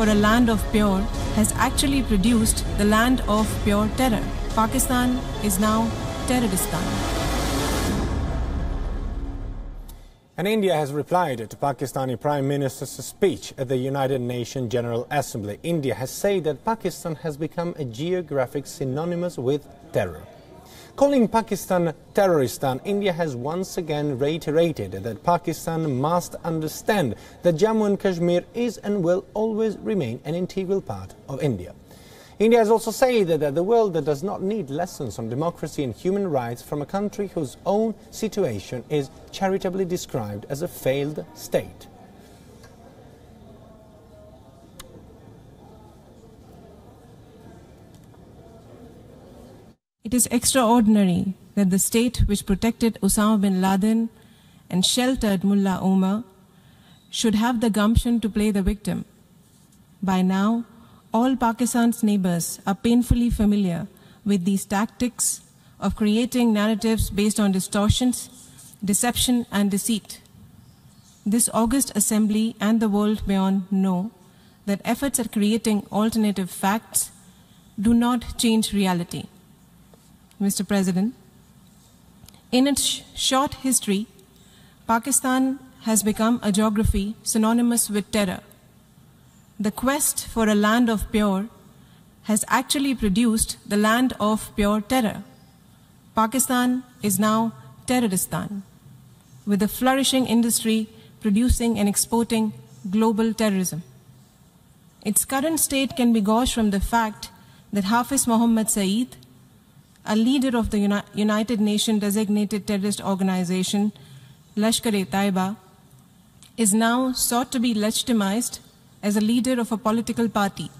for a land of pure has actually produced the land of pure terror. Pakistan is now terroristan. And India has replied to Pakistani Prime Minister's speech at the United Nations General Assembly. India has said that Pakistan has become a geographic synonymous with terror. Calling Pakistan terroristan, India has once again reiterated that Pakistan must understand that Jammu and Kashmir is and will always remain an integral part of India. India has also said that the world does not need lessons on democracy and human rights from a country whose own situation is charitably described as a failed state. It is extraordinary that the state which protected Osama bin Laden and sheltered Mullah Omar should have the gumption to play the victim. By now, all Pakistan's neighbors are painfully familiar with these tactics of creating narratives based on distortions, deception and deceit. This august assembly and the world beyond know that efforts at creating alternative facts do not change reality. Mr. President, in its short history, Pakistan has become a geography synonymous with terror. The quest for a land of pure has actually produced the land of pure terror. Pakistan is now terroristan, with a flourishing industry producing and exporting global terrorism. Its current state can be gauged from the fact that Hafiz Mohammad Saeed, a leader of the United Nations designated terrorist organization, Lashkar-e-Taiba, is now sought to be legitimized as a leader of a political party.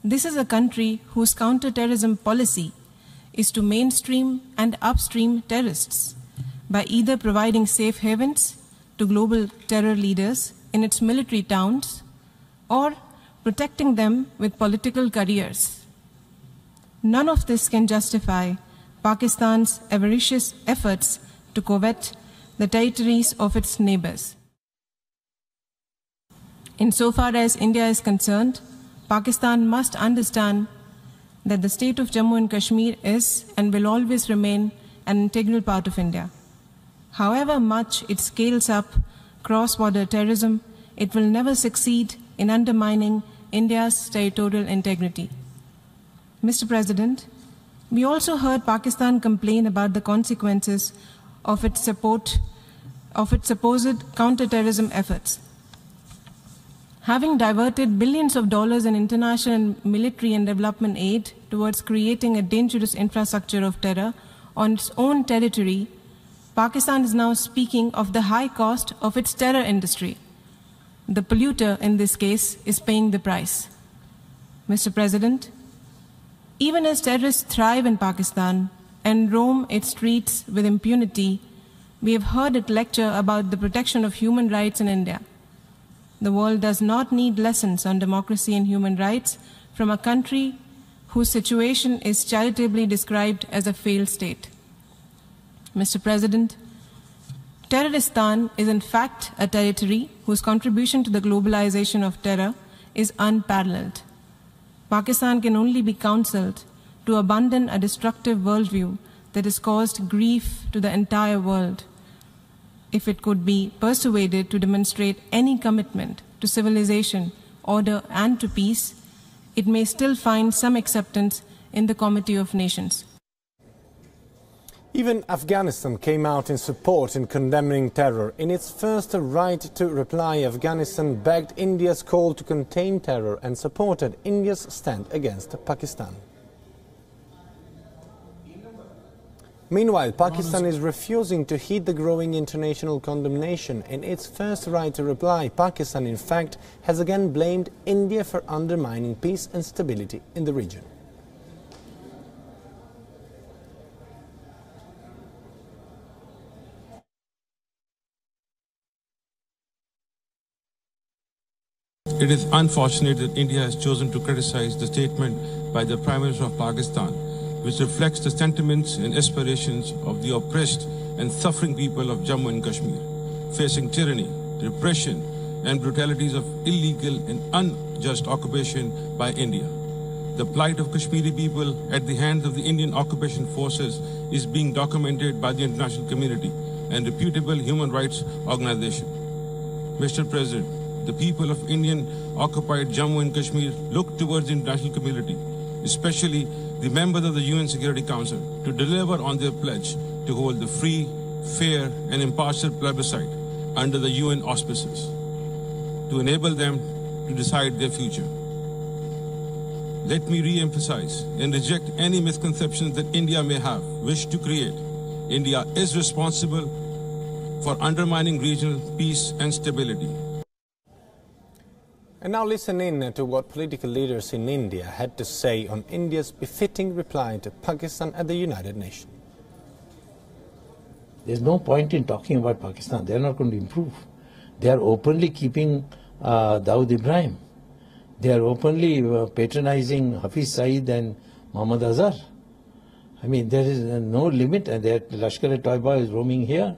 This is a country whose counter-terrorism policy is to mainstream and upstream terrorists by either providing safe havens to global terror leaders in its military towns or protecting them with political careers. None of this can justify Pakistan's avaricious efforts to covet the territories of its neighbors. Insofar as India is concerned, Pakistan must understand that the state of Jammu and Kashmir is and will always remain an integral part of India. However much it scales up cross-border terrorism, it will never succeed in undermining India's territorial integrity. Mr. President, we also heard Pakistan complain about the consequences of its supposed counter-terrorism efforts. Having diverted billions of dollars in international military and development aid towards creating a dangerous infrastructure of terror on its own territory, Pakistan is now speaking of the high cost of its terror industry. The polluter in this case is paying the price. Mr. President, even as terrorists thrive in Pakistan and roam its streets with impunity, we have heard it lecture about the protection of human rights in India. The world does not need lessons on democracy and human rights from a country whose situation is charitably described as a failed state. Mr. President, terroristan is in fact a territory whose contribution to the globalization of terror is unparalleled. Pakistan can only be counseled to abandon a destructive worldview that has caused grief to the entire world. If it could be persuaded to demonstrate any commitment to civilization, order, and to peace, it may still find some acceptance in the Committee of Nations. Even Afghanistan came out in support in condemning terror. In its first right to reply, Afghanistan backed India's call to contain terror and supported India's stand against Pakistan. Meanwhile, Pakistan is refusing to heed the growing international condemnation. In its first right to reply, Pakistan, in fact, has again blamed India for undermining peace and stability in the region. It is unfortunate that India has chosen to criticize the statement by the Prime Minister of Pakistan, which reflects the sentiments and aspirations of the oppressed and suffering people of Jammu and Kashmir, facing tyranny, repression, and brutalities of illegal and unjust occupation by India. The plight of Kashmiri people at the hands of the Indian occupation forces is being documented by the international community and reputable human rights organizations. Mr. President, the people of Indian occupied Jammu and Kashmir look towards the international community, especially the members of the UN Security Council, to deliver on their pledge to hold the free, fair and impartial plebiscite under the UN auspices, to enable them to decide their future. Let me re-emphasize and reject any misconceptions that India may have wished to create. India is responsible for undermining regional peace and stability. And now listen in to what political leaders in India had to say on India's befitting reply to Pakistan at the United Nations. There's no point in talking about Pakistan. They're not going to improve. They are openly keeping Dawood Ibrahim. They are openly patronizing Hafiz Saeed and Muhammad Azhar. I mean, there is no limit, and Lashkar-e-Toiba is roaming here.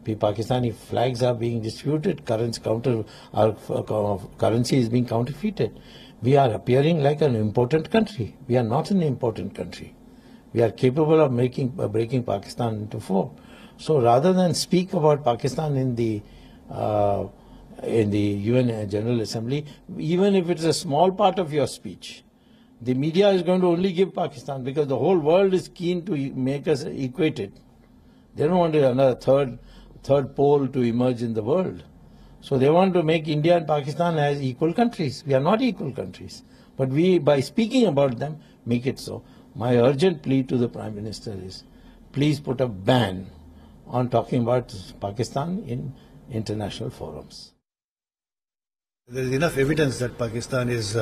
The Pakistani flags are being disputed. Our currency is being counterfeited. We are appearing like an important country. We are not an important country. We are capable of breaking Pakistan into four. So rather than speak about Pakistan in the UN General Assembly, even if it's a small part of your speech, the media is going to only give Pakistan, because the whole world is keen to make us equated. They don't want another third pole to emerge in the world. So they want to make India and Pakistan as equal countries. We are not equal countries. But we, by speaking about them, make it so. My urgent plea to the Prime Minister is, please put a ban on talking about Pakistan in international forums. There is enough evidence that Pakistan is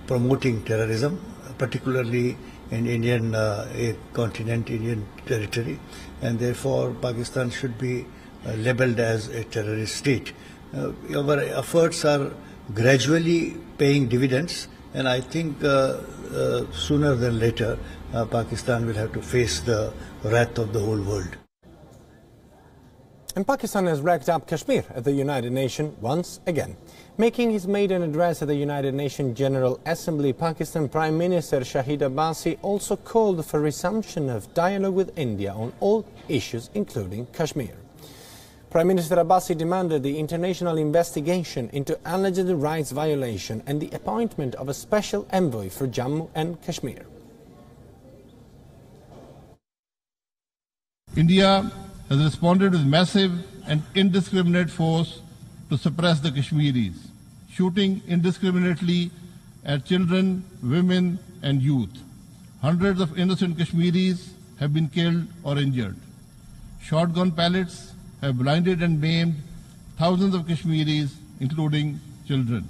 promoting terrorism, particularly in Indian continent, Indian territory, and therefore Pakistan should be labelled as a terrorist state. Our efforts are gradually paying dividends, and I think sooner than later Pakistan will have to face the wrath of the whole world. And Pakistan has racked up Kashmir at the United Nations once again. Making his maiden address at the United Nations General Assembly, Pakistan Prime Minister Shahid Abbasi also called for resumption of dialogue with India on all issues, including Kashmir. Prime Minister Abbasi demanded the international investigation into alleged rights violation and the appointment of a special envoy for Jammu and Kashmir. India has responded with massive and indiscriminate force to suppress the Kashmiris, shooting indiscriminately at children, women and youth. Hundreds of innocent Kashmiris have been killed or injured. Shotgun pellets have blinded and maimed thousands of Kashmiris, including children.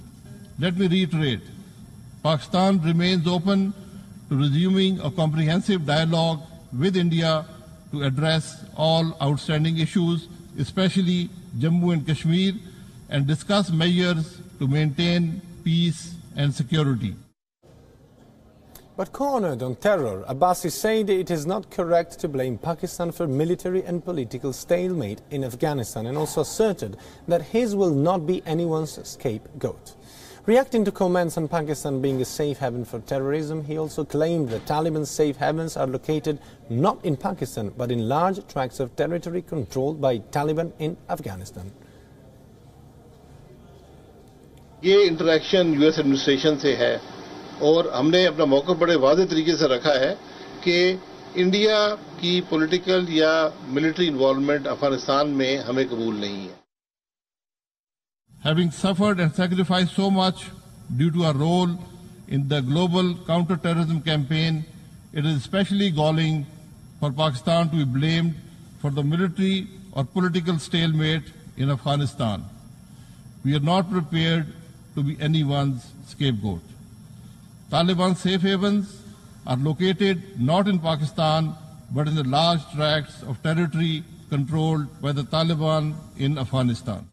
Let me reiterate, Pakistan remains open to resuming a comprehensive dialogue with India to address all outstanding issues, especially Jammu and Kashmir, and discuss measures to maintain peace and security. But cornered on terror, Abbasi said it is not correct to blame Pakistan for military and political stalemate in Afghanistan, and also asserted that his will not be anyone's scapegoat. Reacting to comments on Pakistan being a safe haven for terrorism, he also claimed that Taliban's safe havens are located not in Pakistan but in large tracts of territory controlled by Taliban in Afghanistan. ये interaction US administration से है और हमने अपना मौक़िफ़ बड़े वाज़ेह तरीके से रखा है कि इंडिया की पॉलिटिकल या मिलिट्री इन्वॉल्वमेंट अफगानिस्तान में हमें कबूल नहीं है. Having suffered and sacrificed so much due to our role in the global counter-terrorism campaign, it is especially galling for Pakistan to be blamed for the military or political stalemate in Afghanistan. We are not prepared to be anyone's scapegoat. Taliban safe havens are located not in Pakistan but in the large tracts of territory controlled by the Taliban in Afghanistan.